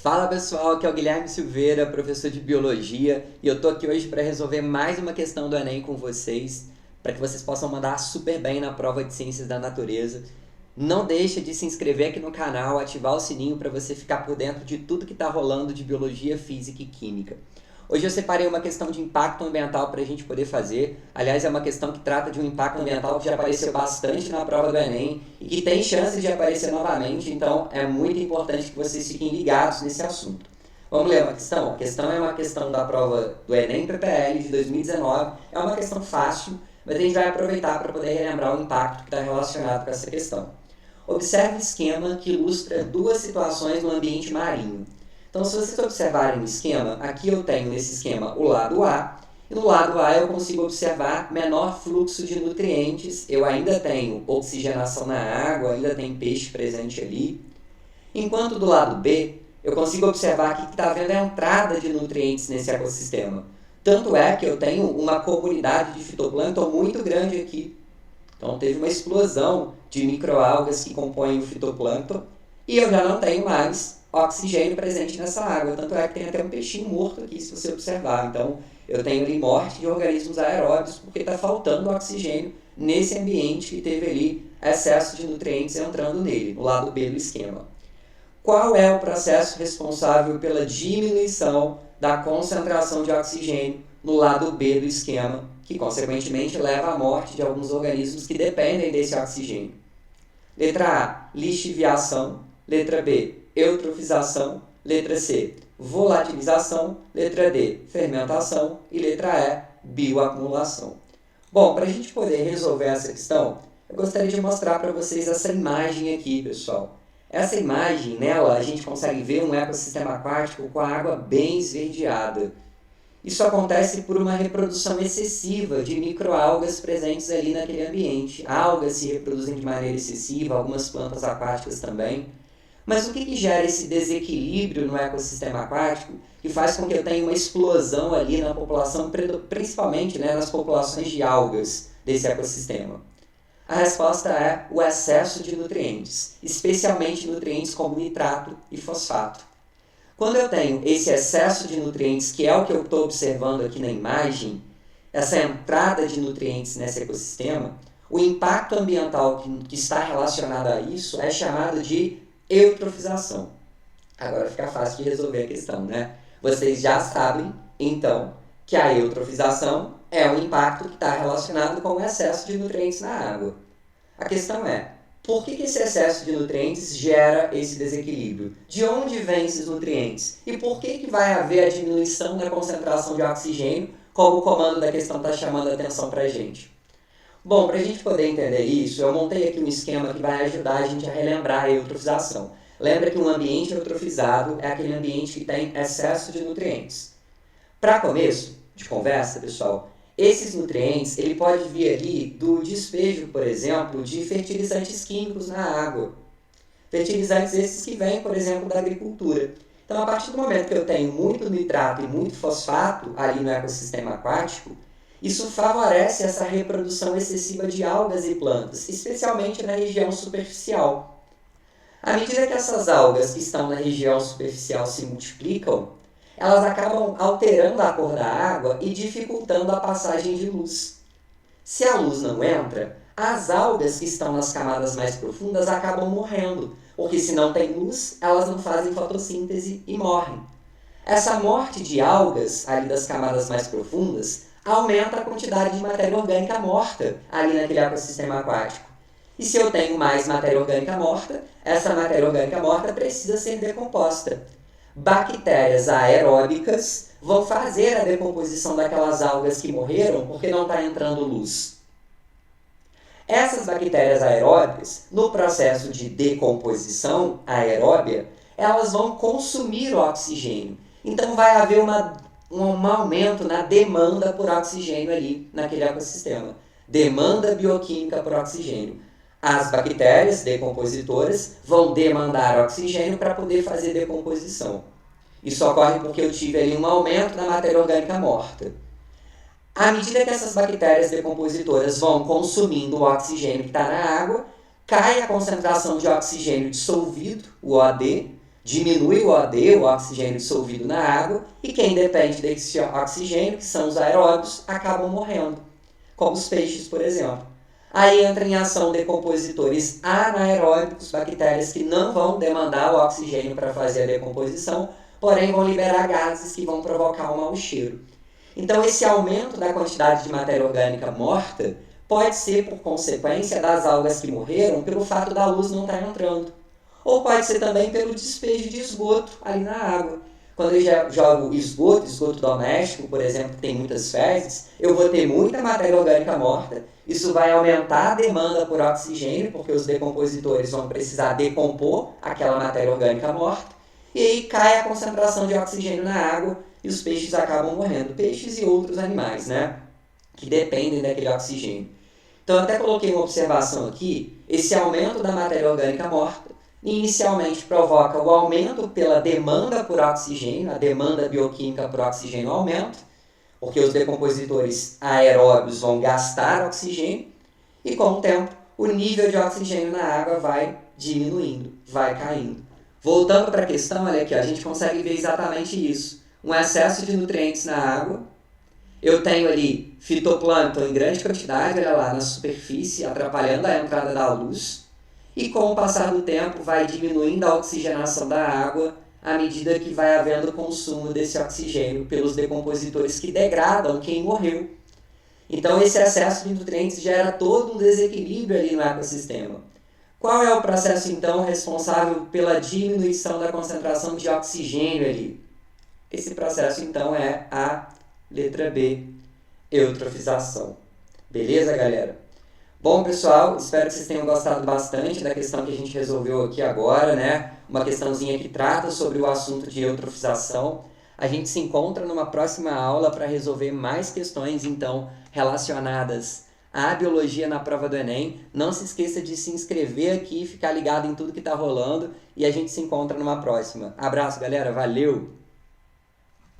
Fala pessoal, aqui é o Guilherme Silveira, professor de Biologia, e eu tô aqui hoje para resolver mais uma questão do Enem com vocês, para que vocês possam mandar super bem na prova de Ciências da Natureza. Não deixa de se inscrever aqui no canal, ativar o sininho para você ficar por dentro de tudo que está rolando de Biologia, Física e Química. Hoje eu separei uma questão de impacto ambiental para a gente poder fazer. Aliás, é uma questão que trata de um impacto ambiental que já apareceu bastante na prova do Enem e que tem chance de aparecer novamente, então é muito importante que vocês fiquem ligados nesse assunto. Vamos ler uma questão? A questão é uma questão da prova do Enem PPL de 2019. É uma questão fácil, mas a gente vai aproveitar para poder relembrar o impacto que está relacionado com essa questão. Observe o esquema que ilustra duas situações no ambiente marinho. Então, se vocês observarem o esquema, aqui eu tenho nesse esquema o lado A, e no lado A eu consigo observar menor fluxo de nutrientes, eu ainda tenho oxigenação na água, ainda tem peixe presente ali. Enquanto do lado B, eu consigo observar aqui que está havendo a entrada de nutrientes nesse ecossistema. Tanto é que eu tenho uma comunidade de fitoplâncton muito grande aqui. Então, teve uma explosão de microalgas que compõem o fitoplâncton, e eu já não tenho mais oxigênio presente nessa água, tanto é que tem até um peixinho morto aqui, se você observar. Então, eu tenho ali morte de organismos aeróbios, porque está faltando oxigênio nesse ambiente que teve ali excesso de nutrientes entrando nele, no lado B do esquema. Qual é o processo responsável pela diminuição da concentração de oxigênio no lado B do esquema, que consequentemente leva à morte de alguns organismos que dependem desse oxigênio? Letra A, lixiviação. Letra B, eutrofização. Letra C, volatilização. Letra D, fermentação. E letra E, bioacumulação. Bom, para a gente poder resolver essa questão, eu gostaria de mostrar para vocês essa imagem aqui, pessoal. Essa imagem, nela, a gente consegue ver um ecossistema aquático com a água bem esverdeada. Isso acontece por uma reprodução excessiva de microalgas presentes ali naquele ambiente. Algas se reproduzem de maneira excessiva, algumas plantas aquáticas também. Mas o que gera esse desequilíbrio no ecossistema aquático que faz com que eu tenha uma explosão ali na população, principalmente nas populações de algas desse ecossistema? A resposta é o excesso de nutrientes, especialmente nutrientes como nitrato e fosfato. Quando eu tenho esse excesso de nutrientes, que é o que eu estou observando aqui na imagem, essa entrada de nutrientes nesse ecossistema, o impacto ambiental que está relacionado a isso é chamado de eutrofização. Agora fica fácil de resolver a questão, né? Vocês já sabem, então, que a eutrofização é um impacto que está relacionado com o excesso de nutrientes na água. A questão é, por que esse excesso de nutrientes gera esse desequilíbrio? De onde vêm esses nutrientes? E por que vai haver a diminuição da concentração de oxigênio, como o comando da questão está chamando a atenção para a gente? Bom, para a gente poder entender isso, eu montei aqui um esquema que vai ajudar a gente a relembrar a eutrofização. Lembra que um ambiente eutrofizado é aquele ambiente que tem excesso de nutrientes. Para começo de conversa, pessoal, esses nutrientes ele pode vir ali do despejo, por exemplo, de fertilizantes químicos na água. Fertilizantes esses que vêm, por exemplo, da agricultura. Então, a partir do momento que eu tenho muito nitrato e muito fosfato ali no ecossistema aquático, isso favorece essa reprodução excessiva de algas e plantas, especialmente na região superficial. À medida que essas algas que estão na região superficial se multiplicam, elas acabam alterando a cor da água e dificultando a passagem de luz. Se a luz não entra, as algas que estão nas camadas mais profundas acabam morrendo, porque se não tem luz, elas não fazem fotossíntese e morrem. Essa morte de algas ali das camadas mais profundas aumenta a quantidade de matéria orgânica morta ali naquele ecossistema aquático. E se eu tenho mais matéria orgânica morta, essa matéria orgânica morta precisa ser decomposta. Bactérias aeróbicas vão fazer a decomposição daquelas algas que morreram porque não está entrando luz. Essas bactérias aeróbicas, no processo de decomposição aeróbia, elas vão consumir o oxigênio. Então vai haver um aumento na demanda por oxigênio ali naquele ecossistema. Demanda bioquímica por oxigênio. As bactérias decompositoras vão demandar oxigênio para poder fazer decomposição. Isso ocorre porque eu tive ali um aumento na matéria orgânica morta. À medida que essas bactérias decompositoras vão consumindo o oxigênio que está na água, cai a concentração de oxigênio dissolvido, o OD, diminui o OD, o oxigênio dissolvido na água, e quem depende desse oxigênio, que são os aeróbios, acabam morrendo, como os peixes, por exemplo. Aí entra em ação decompositores anaeróbicos, bactérias que não vão demandar o oxigênio para fazer a decomposição, porém vão liberar gases que vão provocar um mau cheiro. Então esse aumento da quantidade de matéria orgânica morta pode ser por consequência das algas que morreram pelo fato da luz não estar entrando. Ou pode ser também pelo despejo de esgoto ali na água. Quando eu jogo esgoto doméstico, por exemplo, que tem muitas fezes, eu vou ter muita matéria orgânica morta. Isso vai aumentar a demanda por oxigênio, porque os decompositores vão precisar decompor aquela matéria orgânica morta. E aí cai a concentração de oxigênio na água e os peixes acabam morrendo. Peixes e outros animais, né? Que dependem daquele oxigênio. Então, eu até coloquei uma observação aqui. Esse aumento da matéria orgânica morta inicialmente provoca o aumento pela demanda por oxigênio, a demanda bioquímica por oxigênio aumenta, porque os decompositores aeróbios vão gastar oxigênio, e com o tempo o nível de oxigênio na água vai diminuindo, vai caindo. Voltando para a questão, olha aqui, a gente consegue ver exatamente isso. Um excesso de nutrientes na água, eu tenho ali fitoplâncton em grande quantidade, olha lá, na superfície, atrapalhando a entrada da luz, e com o passar do tempo vai diminuindo a oxigenação da água à medida que vai havendo consumo desse oxigênio pelos decompositores que degradam quem morreu. Então esse excesso de nutrientes gera todo um desequilíbrio ali no ecossistema. Qual é o processo então responsável pela diminuição da concentração de oxigênio ali? Esse processo então é a letra B, eutrofização. Beleza, galera? Bom, pessoal, espero que vocês tenham gostado bastante da questão que a gente resolveu aqui agora, né? Uma questãozinha que trata sobre o assunto de eutrofização. A gente se encontra numa próxima aula para resolver mais questões, então, relacionadas à biologia na prova do Enem. Não se esqueça de se inscrever aqui, ficar ligado em tudo que está rolando, e a gente se encontra numa próxima. Abraço, galera. Valeu!